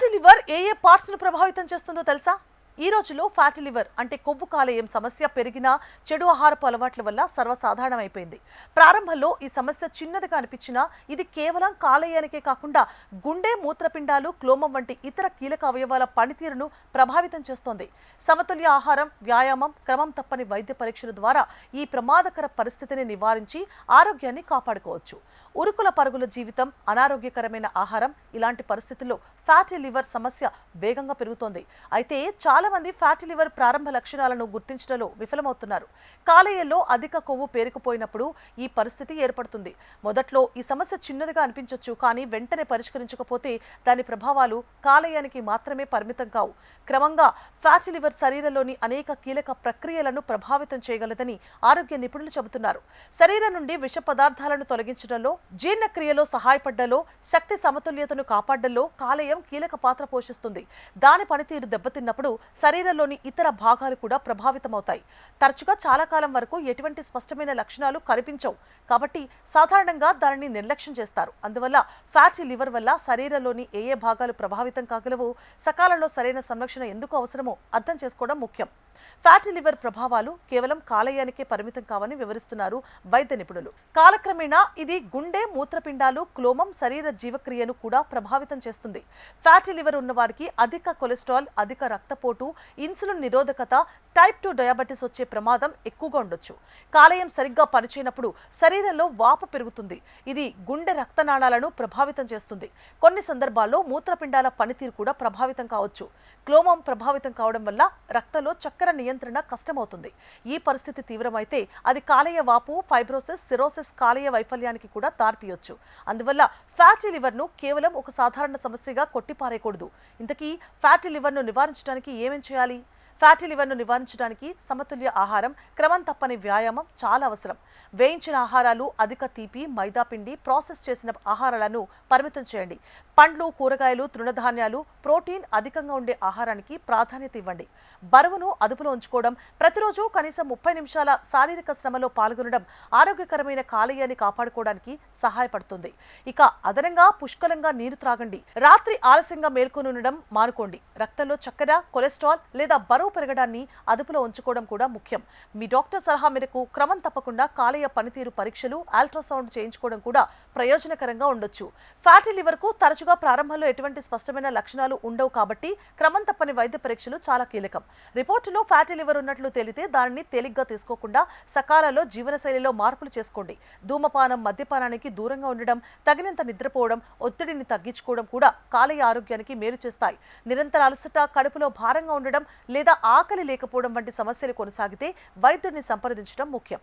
Fatty liver ఏ parts ను ప్రభావితం చేస్తుందో తెలుసా? ఈ రోజుల్లో ఫ్యాటీ లివర్ అంటే కొవ్వు కాలేయం సమస్య పెరిగినా చెడు ఆహారపు అలవాట్ల వల్ల సర్వసాధారణమైపోయింది. ప్రారంభంలో ఈ సమస్య చిన్నదిగా అనిపించినా ఇది కేవలం కాలేయానికే కాకుండా గుండె, మూత్రపిండాలు, క్లోమం వంటి ఇతర కీలక అవయవాల పనితీరును ప్రభావితం చేస్తోంది. సమతుల్య ఆహారం, వ్యాయామం, క్రమం తప్పని వైద్య పరీక్షల ద్వారా ఈ ప్రమాదకర పరిస్థితిని నివారించి ఆరోగ్యాన్ని కాపాడుకోవచ్చు. ఉరుకుల పరుగుల జీవితం, అనారోగ్యకరమైన ఆహారం ఇలాంటి పరిస్థితుల్లో ఫ్యాటీ లివర్ సమస్య వేగంగా పెరుగుతోంది. అయితే చాలా మంది ఫ్యాటీ లివర్ ప్రారంభ లక్షణాలను గుర్తించడంలో విఫలమవుతున్నారు. కాలేయంలో అధిక కొవ్వు పేరుకుపోయినప్పుడు ఈ పరిస్థితి ఏర్పడుతుంది. మొదట్లో ఈ సమస్య చిన్నదిగా అనిపించవచ్చు, కానీ వెంటనే పరిష్కరించకపోతే దాని ప్రభావాలు కాలేయానికి మాత్రమే పరిమితం కావు. క్రమంగా ఫ్యాటీ లివర్ శరీరంలోని అనేక కీలక ప్రక్రియలను ప్రభావితం చేయగలదని ఆరోగ్య నిపుణులు చెబుతున్నారు. శరీరం నుండి విష పదార్థాలను తొలగించడంలో, జీర్ణక్రియలో సహాయపడ్డంలో, శక్తి సమతుల్యతను కాపాడడంలో కాలేయం కీలక పాత్ర పోషిస్తుంది. దాని పనితీరు దెబ్బతిన్నప్పుడు శరీరంలోని ఇతర భాగాలు కూడా ప్రభావితమవుతాయి. తరచుగా చాలా కాలం వరకు ఎటువంటి స్పష్టమైన లక్షణాలు కనిపించవు, కాబట్టి సాధారణంగా దానిని నిర్లక్ష్యం చేస్తారు. అందువల్ల ఫ్యాటీ లివర్ వల్ల శరీరంలోని ఏ భాగాలు ప్రభావితం కాగలవో, సకాలంలో సరైన సంరక్షణ ఎందుకు అవసరమో అర్థం చేసుకోవడం ముఖ్యం. ఫ్యాటీ లివర్ ప్రభావాలు కేవలం కాలేయానికే పరిమితం కావని వివరిస్తున్నారు వైద్య నిపుణులు. కాలక్రమేణా ఇది గుండె, మూత్రపిండాలు, క్లోమం, శరీర జీవక్రియను కూడా ప్రభావితం చేస్తుంది. ఫ్యాటీ లివర్ ఉన్నవారికి అధిక కొలెస్ట్రాల్, అధిక రక్తపోటు, ఇన్సులిన్ నిరోధకత, టైప్ 2 డయాబెటీస్ వచ్చే ప్రమాదం ఎక్కువగా ఉండొచ్చు. కాలేయం సరిగ్గా పనిచేయనప్పుడు శరీరంలో వాపు పెరుగుతుంది. ఇది గుండె రక్తనాళాలను ప్రభావితం చేస్తుంది. కొన్ని సందర్భాల్లో మూత్రపిండాల పనితీరు కూడా ప్రభావితం కావచ్చు. క్లోమం ప్రభావితం కావడం వల్ల రక్తంలో చక్కెర నియంత్రణ కష్టమవుతుంది. ఈ పరిస్థితి తీవ్రమైతే అది కాలేయ వాపు, ఫైబ్రోసిస్, సిరోసిస్, కాలేయ వైఫల్యానికి కూడా దారితీయొచ్చు. అందువల్ల ఫ్యాటీ లివర్ను కేవలం ఒక సాధారణ సమస్యగా కొట్టిపారేయకూడదు. ఇంతకీ ఫ్యాటీ లివర్ను నివారించడానికి ఏమేం చేయాలి? ఫ్యాటీ లివర్ను నివారించడానికి సమతుల్య ఆహారం, క్రమం తప్పని వ్యాయామం చాలా అవసరం. వేయించిన ఆహారాలు, అధిక తీపి, మైదా పిండి, ప్రాసెస్ చేసిన ఆహారాలను పరిమితం చేయండి. పండ్లు, కూరగాయలు, తృణధాన్యాలు, ప్రోటీన్ అధికంగా ఉండే ఆహారానికి ప్రాధాన్యత ఇవ్వండి. బరువును అదుపులో ఉంచుకోవడం, ప్రతిరోజు కనీసం 30 నిమిషాల శారీరక శ్రమలో పాల్గొనడం ఆరోగ్యకరమైన కాలేయాన్ని కాపాడుకోవడానికి సహాయపడుతుంది. ఇక అదనంగా పుష్కలంగా నీరు త్రాగండి. రాత్రి ఆలస్యంగా మేల్కొని ఉండడం మానుకోండి. రక్తంలో చక్కెర, కొలెస్ట్రాల్ లేదా బరువు పెరగడాన్ని అదుపులో ఉంచుకోవడం కూడా ముఖ్యం. మీ డాక్టర్ సలహా మేరకు క్రమం తప్పకుండా కాలేయ పనితీరు పరీక్షలు, అల్ట్రాసౌండ్ చేయించుకోవడం కూడా ప్రయోజనకరంగా ఉండొచ్చు. ఫ్యాటీ లివర్ కు తరచుగా ప్రారంభంలో ఎటువంటి స్పష్టమైన లక్షణాలు ఉండవు, కాబట్టి క్రమం తప్పని వైద్య పరీక్షలు చాలా కీలకం. రిపోర్టులో ఫ్యాటీ లివర్ ఉన్నట్లు తేలితే దానిని తేలిగ్గా తీసుకోకుండా సకాలంలో జీవనశైలిలో మార్పులు చేసుకోండి. ధూమపానం, మద్యపానానికి దూరంగా ఉండడం, తగినంత నిద్రపోవడం, ఒత్తిడిని తగ్గించుకోవడం కూడా కాలేయ ఆరోగ్యానికి మేలు చేస్తాయి. నిరంతర అలసట, కడుపులో భారంగా ఉండడం లేదా ఆకలి లేకపోవడం వంటి సమస్యలు కొనసాగితే వైద్యుడిని సంప్రదించడం ముఖ్యం.